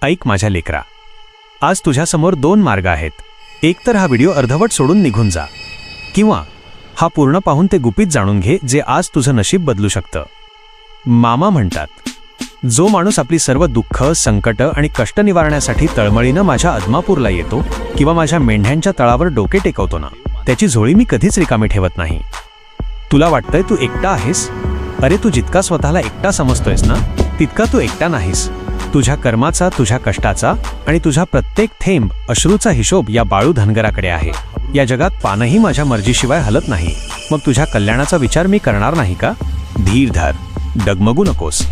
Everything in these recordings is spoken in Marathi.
ऐक माझ्या लेकरा, आज तुझ्यासमोर दोन मार्ग आहेत. एक तर हा व्हिडिओ अर्धवट सोडून निघून जा, किंवा हा पूर्ण पाहून ते गुपित जाणून घे जे आज तुझं नशीब बदलू शकतं. मामा म्हणतात, जो माणूस आपली सर्व दुःख, संकट आणि कष्ट निवारण्यासाठी तळमळीनं माझ्या अदमापूरला येतो किंवा माझ्या मेंढ्यांच्या तळावर डोके टेकवतो ना, त्याची झोळी मी कधीच रिकामी ठेवत नाही. तुला वाटतंय तू एकटा आहेस? अरे, तू जितका स्वतःला एकटा समजतोयस ना, तितका तू एकटा नाहीस. तुझ्या कर्माचा, तुझ्या कष्टाचा आणि तुझ्या प्रत्येक थेंब अश्रूचा हिशोब या बाळू धनगराकडे आहे. या जगात पानही माझ्या मर्जीशिवाय हलत नाही. मग तुझ्या कल्याणाचा विचार मी करणार नाही का? धीर धर, डगमगू नकोस.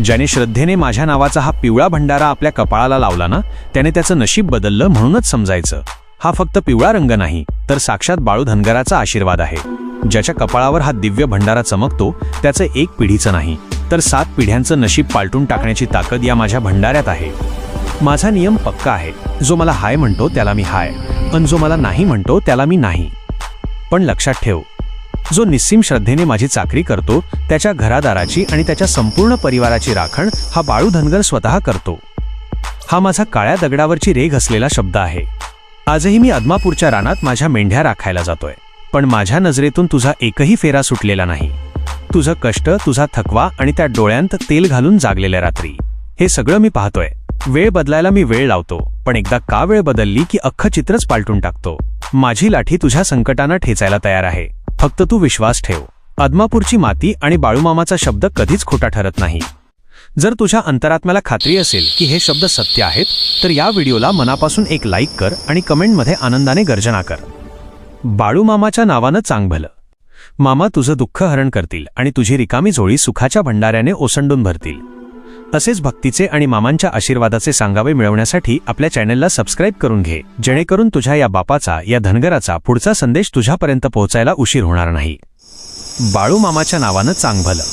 ज्याने श्रद्धेने माझ्या नावाचा हा पिवळा भंडारा आपल्या कपाळाला लावला ना, त्याने त्याचं नशीब बदललं म्हणूनच समजायचं. हा फक्त पिवळा रंग नाही, तर साक्षात बाळू धनगराचा आशीर्वाद आहे. ज्याच्या कपाळावर हा दिव्य भंडारा चमकतो, त्याचं एक पिढीचं नाही, तर 7 पिढ्यांचं नशीब पालटून टाकण्याची ताकद या माझ्या भंडाऱ्यात आहे. माझा नियम पक्का आहे. जो मला हाय म्हणतो त्याला मी हाय, आणि जो मला नाही म्हणतो त्याला मी नाही. पण लक्षात ठेव, जो निस्सीम श्रद्धेने माझी चाकरी करतो, त्याच्या घरादाराची आणि त्याच्या संपूर्ण परिवाराची राखण हा बाळू धनगर स्वतः करतो. हा माझा काळ्या दगडावरची रेघ असलेला शब्द आहे. आजही मी अदमापूरच्या रानात माझ्या मेंढ्या राखायला जातोय, पण माझ्या नजरेतून तुझा एकही फेरा सुटलेला नाही. तुझं कष्ट, तुझा थकवा आणि त्या डोळ्यांत तेल घालून जागलेल्या रात्री, हे सगळं मी पाहतोय. वेळ बदलायला मी वेळ लावतो, पण एकदा का वेळ बदलली की अख्खं चित्रच पालटून टाकतो. माझी लाठी तुझ्या संकटांना ठेचायला तयार आहे. फक्त तू विश्वास ठेव. अदमापूरची माती आणि बाळूमामाचा शब्द कधीच खोटा ठरत नाही. जर तुझ्या अंतरात्म्याला खात्री असेल की हे शब्द सत्य आहेत, तर या व्हिडिओला मनापासून एक लाईक कर आणि कमेंटमध्ये आनंदाने गर्जना कर. बाळूमामाच्या नावानं चांग भलं. मामा तुझं दुःख हरण करतील आणि तुझी रिकामी झोळी सुखाच्या भंडाऱ्याने ओसंडून भरतील. असेच भक्तीचे आणि मामांच्या आशीर्वादाचे सांगावे मिळवण्यासाठी आपल्या चॅनलला सबस्क्राईब करून घे, जेणेकरून तुझ्या या बापाचा, या धनगराचा पुढचा संदेश तुझ्यापर्यंत पोहोचायला उशीर होणार नाही. बाळूमामाच्या नावानं चांग भलं.